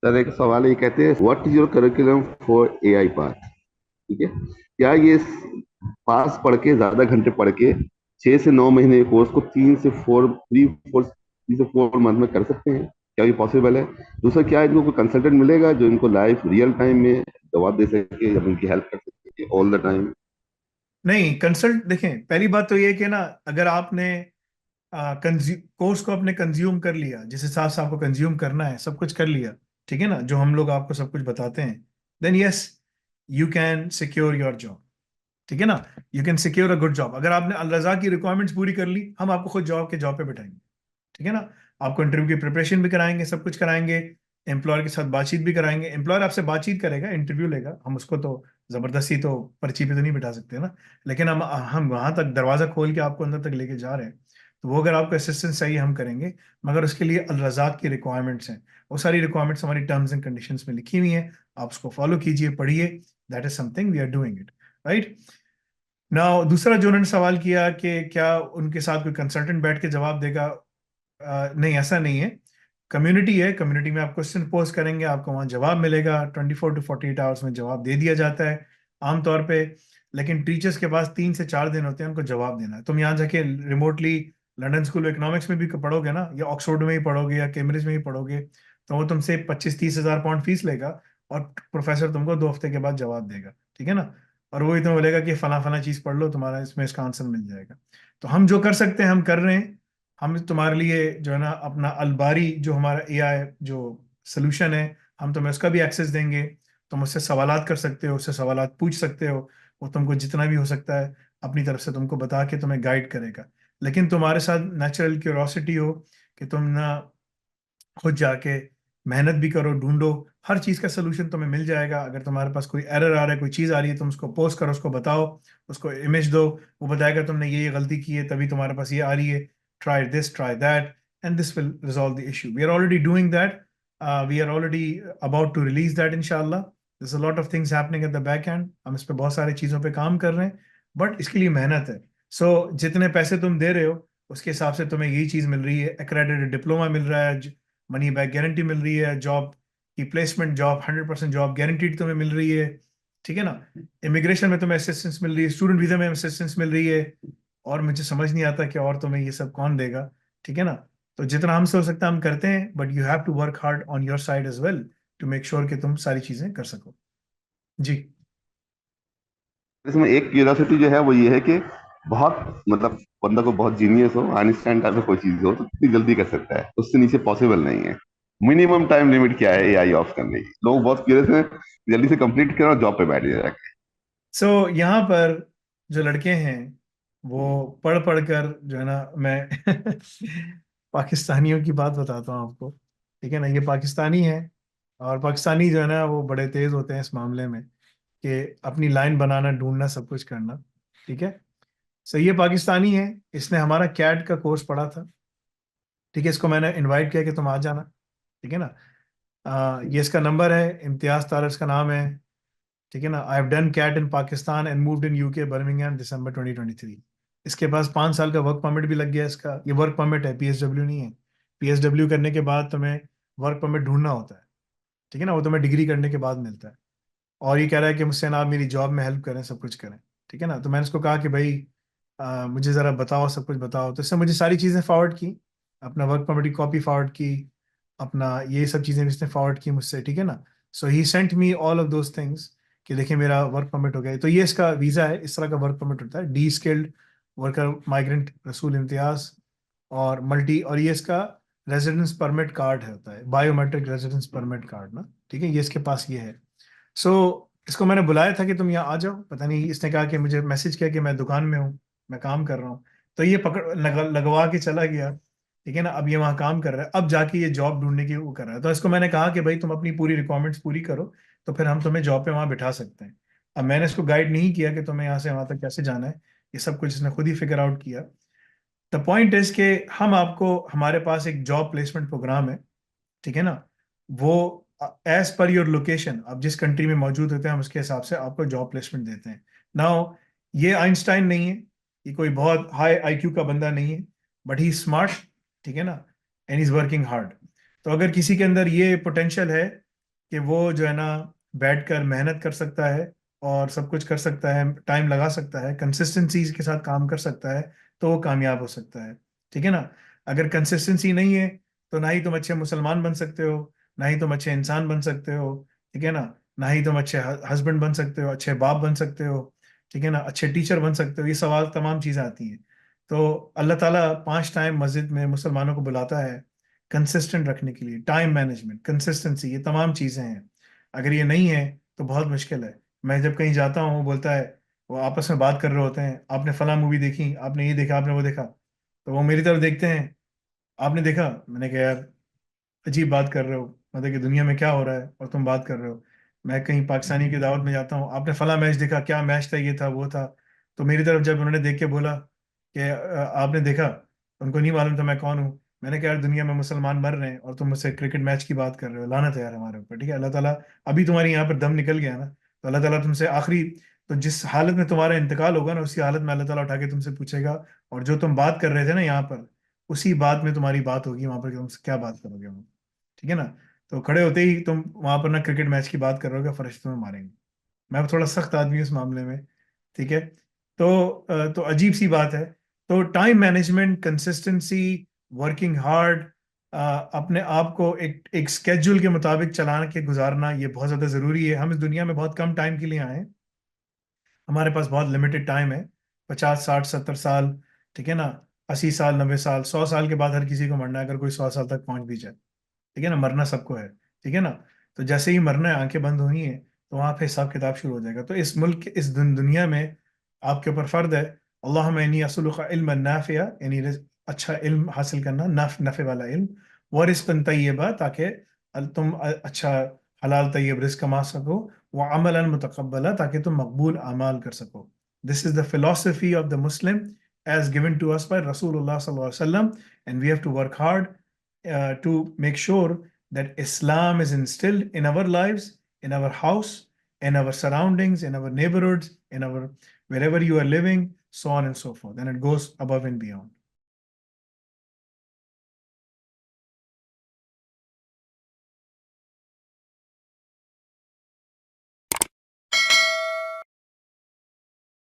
Sir एक सवाल ये कहते हैं, what is your curriculum for AI path? ठीक है, क्या ये पास पढ़ के, ज्यादा घंटे पढ़ के, 6 से 9 महीने के कोर्स को 3 से 4 मंथ में कर सकते हैं? क्या ये पॉसिबल है? दूसरा, क्या इनको कोई कंसल्टेंट मिलेगा जो इनको लाइव रियल टाइम में जवाब दे सके या उनकी हेल्प कर सके ऑल द टाइम? नहीं, कंसल्ट देखें, पहली बात तो ये कि ना, अगर आपने कोर्स को अपने कंज्यूम कर लिया, जिस हिसाब से आपको कंज्यूम करना है, सब कुछ कर लिया, ठीक है ना, जो हम लोग आपको सब कुछ बताते हैं, then yes, you can secure your job. ठीक है ना, you can secure a good job. अगर आपने अल रजा की रिक्वायरमेंट्स पूरी कर ली, हम आपको खुद जॉब पे बिठाएंगे। ठीक है ना, आपको इंटरव्यू की प्रिपरेशन भी कराएंगे, सब कुछ कराएंगे, एम्प्लॉयर के साथ बातचीत भी कराएंगे। एम्प्लॉयर आपसे बातचीत करेगा, इंटरव्यू लेगा, हम उसको तो जबरदस्ती तो पर्ची पे तो नहीं बिठा सकते ना, लेकिन हम वहां तक दरवाजा खोल के आपको अंदर तक लेके जा रहे हैं, तो वो अगर आपको असिस्टेंस चाहिए हम करेंगे। मगर उसके लिए अल रज़ाक की रिक्वायरमेंट्स हैं, वो सारी रिक्वायरमेंट्स हमारी टर्म्स एंड कंडीशंस में लिखी हुई हैं, आप उसको फॉलो कीजिए, पढ़िए। That is something we are doing it, right. Now दूसरा जो उन्होंने सवाल किया कि क्या उनके साथ कोई कंसल्टेंट बैठ के जवाब देगा, नहीं, ऐसा नहीं है। कम्युनिटी है, कम्युनिटी में आप क्वेश्चन पोस्ट करेंगे, आपको वहाँ जवाब मिलेगा, 24 to 48 आवर्स में जवाब दे दिया जाता है आमतौर पे। लेकिन टीचर्स के पास 3 से 4 दिन होते हैं उनको जवाब देना है। तुम यहाँ जाके remotely London school of economics में भी पढ़ोगे ना, या ऑक्सफोर्ड में ही पढ़ोगे, या कैम्ब्रिज में ही पढ़ोगे, तो वो तुमसे 25-30 हज़ार पाउंड फीस लेगा, और प्रोफेसर तुमको 2 हफ्ते के बाद जवाब देगा। ठीक है ना, और वही तुम्हें बोलेगा कि फला फला चीज़ पढ़ लो, तुम्हारा इसमें इसका आंसर मिल जाएगा। तो हम जो कर सकते हैं हम कर रहे हैं। हम तुम्हारे लिए जो है ना, अपना अलबारी जो हमारा एआई जो सोल्यूशन है, हम तुम्हें उसका भी एक्सेस देंगे। तुम उससे सवालात कर सकते हो, उससे सवालात पूछ सकते हो, वो तुमको जितना भी हो सकता है अपनी तरफ से तुमको बता के तुम्हें गाइड करेगा। लेकिन तुम्हारे साथ नेचुरल क्यूरोसिटी हो कि तुम ना खुद जाके मेहनत भी करो, ढूंढो, हर चीज़ का सोल्यूशन तुम्हें मिल जाएगा। अगर तुम्हारे पास कोई एरर आ रहा है, कोई चीज़ आ रही है, तुम उसको पोस्ट करो, उसको बताओ, उसको इमेज दो, वो बताएगा तुमने ये गलती की है तभी तुम्हारे पास ये आ रही है, try this, try that, and this will resolve the issue. We are already doing that, we are already about to release that इंशाल्लाह। This a lot of things happening at the back end, हम इस पे बहुत सारी चीज़ों पे काम कर रहे हैं, बट इसके लिए मेहनत है। सो जितने पैसे तुम दे रहे हो उसके हिसाब से तुम्हें यही चीज़ मिल रही है, एक्रेडिटेड डिप्लोमा मिल रहा है, मनी बैक गारंटी मिल रही है, जॉब की प्लेसमेंट, जॉब 100% जॉब गारंटीड तुम्हें मिल रही है। ठीक है ना, इमिग्रेशन में तुम्हें असिस्टेंस मिल रही है, स्टूडेंट वीजा में असिस्टेंस मिल रही है, और मुझे समझ नहीं आता कि और तुम्हें ये सब कौन देगा। ठीक है ना, तो जितना हमसे हो सकता है हम करते हैं, but you have to work hard on your side as well to make sure कि तुम सारी चीजें कर सको। जी। इसमें एक क्यूरियोसिटी जो है वो ये है कि बहुत मतलब बंदा को बहुत जीनियस हो, आइंस्टाइन टाइप में कोई चीज हो तो कितनी जल्दी कर सकता है, उससे नीचे पॉसिबल नहीं है। मिनिमम टाइम लिमिट क्या है एआई ऑफ करने की? लोग बहुत क्यूरियस हैं, जल्दी से कंप्लीट करो, जॉब पे बैठ जाए। सो यहाँ पर जो लड़के हैं वो पढ़ पढ़ कर जो है ना, मैं पाकिस्तानियों की बात बताता हूँ आपको। ठीक है ना, ये पाकिस्तानी है, और पाकिस्तानी जो है ना वो बड़े तेज होते हैं इस मामले में कि अपनी लाइन बनाना, ढूंढना, सब कुछ करना। ठीक है, सो ये पाकिस्तानी है, इसने हमारा कैट का कोर्स पढ़ा था। ठीक है, इसको मैंने इनवाइट किया कि तुम आ जाना। ठीक है ना, ये इसका नंबर है, इम्तियाज तारक इसका नाम है। ठीक है ना, I have done CAT in Pakistan and moved in UK Birmingham December 2023। इसके पास 5 साल का वर्क परमिट भी लग गया। इसका ये वर्क परमिट है, पीएसडब्ल्यू नहीं है। पीएसडब्ल्यू करने के बाद तुम्हें वर्क परमिट ढूंढना होता है। ठीक है ना, वो तुम्हें डिग्री करने के बाद मिलता है। और ये कह रहा है कि मुझसे ना आप मेरी जॉब में हेल्प करें, सब कुछ करें। ठीक है ना, तो मैंने उसको कहा कि भाई मुझे ज़रा बताओ, सब कुछ बताओ। तो इसने मुझे सारी चीज़ें फॉरवर्ड की, अपना वर्क परमिट की कॉपी फॉरवर्ड की, अपना ये सब चीज़ें भी इसने फॉरवर्ड की मुझसे। ठीक है ना, so he sent me all of those things कि देखिए मेरा वर्क परमिट हो गया है। तो ये इसका वीज़ा है, इस तरह का वर्क परमिट होता है, डी स्किल्ड वर्कर माइग्रेंट रसूल इम्तियाज, और मल्टी, और ये इसका रेजिडेंस परमिट कार्ड है, होता है बायोमेट्रिक रेजिडेंस परमिट कार्ड ना। ठीक है, ये इसके पास ये है। सो इसको मैंने बुलाया था कि तुम यहाँ आ जाओ, पता नहीं इसने कहा कि मुझे मैसेज किया कि मैं दुकान में हूँ, मैं काम कर रहा हूँ। तो ये लगवा के चला गया। ठीक है ना, अब ये वहाँ काम कर रहा है, अब जाके ये जॉब ढूंढने की वो कर रहा है। तो इसको मैंने कहा कि भाई तुम अपनी पूरी रिक्वायरमेंट्स पूरी करो, तो फिर हम तुम्हें जॉब पे वहाँ बिठा सकते हैं। अब मैंने इसको गाइड नहीं किया कि तुम्हें यहाँ से वहाँ तक कैसे जाना है, ये सब कुछ इसने खुद ही फिगर आउट किया। द पॉइंट इज कि हम आपको, हमारे पास एक जॉब प्लेसमेंट प्रोग्राम है। ठीक है ना, वो एज पर योर लोकेशन, आप जिस कंट्री में मौजूद होते हैं हम उसके हिसाब से आपको जॉब प्लेसमेंट देते हैं। नाउ ये आइंस्टाइन नहीं है, ये कोई बहुत हाई आईक्यू का बंदा नहीं है, बट ही स्मार्ट। ठीक है ना, एंड इज वर्किंग हार्ड। तो अगर किसी के अंदर ये पोटेंशियल है कि वो जो है ना बैठकर मेहनत कर सकता है और सब कुछ कर सकता है, टाइम लगा सकता है, कंसिस्टेंसी के साथ काम कर सकता है, तो वो कामयाब हो सकता है। ठीक है ना। अगर कंसिस्टेंसी नहीं है तो ना ही तुम अच्छे मुसलमान बन सकते हो, ना ही तुम अच्छे इंसान बन सकते हो। ठीक है ना। ना ही तुम अच्छे हस्बैंड बन सकते हो, अच्छे बाप बन सकते हो। ठीक है ना। अच्छे टीचर बन सकते हो। ये सवाल तमाम चीज़ें आती हैं। तो अल्लाह ताला 5 टाइम मस्जिद में मुसलमानों को बुलाता है कंसिस्टेंट रखने के लिए। टाइम मैनेजमेंट, कंसिस्टेंसी, ये तमाम चीज़ें हैं। अगर ये नहीं है तो बहुत मुश्किल है। मैं जब कहीं जाता हूँ, वो बोलता है, वो आपस में बात कर रहे होते हैं, आपने फला मूवी देखी, आपने ये देखा, आपने वो देखा, तो वो मेरी तरफ देखते हैं, आपने देखा? मैंने कहा यार अजीब बात कर रहे हो, मतलब कि दुनिया में क्या हो रहा है और तुम बात कर रहे हो। मैं कहीं पाकिस्तानी की दावत में जाता हूँ, आपने फला मैच देखा? क्या मैच था, ये था वो था। तो मेरी तरफ जब उन्होंने देख के बोला कि आपने देखा, उनको नहीं मालूम था मैं कौन हूँ। मैंने कहा यार दुनिया में मुसलमान मर रहे हैं और तुम मुझसे क्रिकेट मैच की बात कर रहे हो, लानत है यार हमारे ऊपर। ठीक है, अल्लाह ताला, अभी तुम्हारी यहाँ पर दम निकल गया ना, तो अल्लाह ताला तुमसे आखिरी, तो जिस हालत में तुम्हारा इंतकाल होगा ना, उसी हालत में अल्लाह ताला उठा के तुमसे पूछेगा। और जो तुम बात कर रहे थे ना यहाँ पर, उसी बात में तुम्हारी बात होगी वहां पर कि तुमसे क्या बात करोगे वहाँ। ठीक है ना। तो खड़े होते ही तुम वहां पर ना क्रिकेट मैच की बात करोगे, फरिश्ते तुम्हें मारेंगे। मैं थोड़ा सख्त आदमी हूँ इस मामले में। ठीक है। तो अजीब सी बात है। तो time management, consistency, working hard, अपने आप को एक एक स्केड्यूल के मुताबिक चला के गुजारना, ये बहुत ज़्यादा ज़रूरी है। हम इस दुनिया में बहुत कम टाइम के लिए आए हैं। हमारे पास बहुत लिमिटेड टाइम है, 50, 60, 70 साल। ठीक है ना। 80 साल, 90 साल, 100 साल के बाद हर किसी को मरना है, अगर कोई 100 साल तक पहुंच भी जाए। ठीक है ना। मरना सबको है। ठीक है ना। तो जैसे ही मरना है, आंखें बंद होनी है, तो वहां पे हिसाब किताब शुरू हो जाएगा। तो इस मुल्क, इस दुनिया में आपके ऊपर फर्ज है, अल्लाहुम्मा इन्नी असअलुका इल्मन नाफिया, यानी अच्छा इल्म हासिल करना, नफे वाला इल्म, व रिज़्क़न तय्यबा, ताकि तुम अच्छा हलाल तय्यब रिस्क कमा सको, व अमलन मुतकब्बला, ताकि तुम मकबूल अमाल कर सको। This is the philosophy of the Muslim as given to us by Rasulullah sallallahu alaihi wasallam, and we have to work hard to make sure that Islam is instilled in our lives, in our house, in our surroundings, in our neighborhoods, in our wherever you are living, so on and so forth. And it goes above and beyond.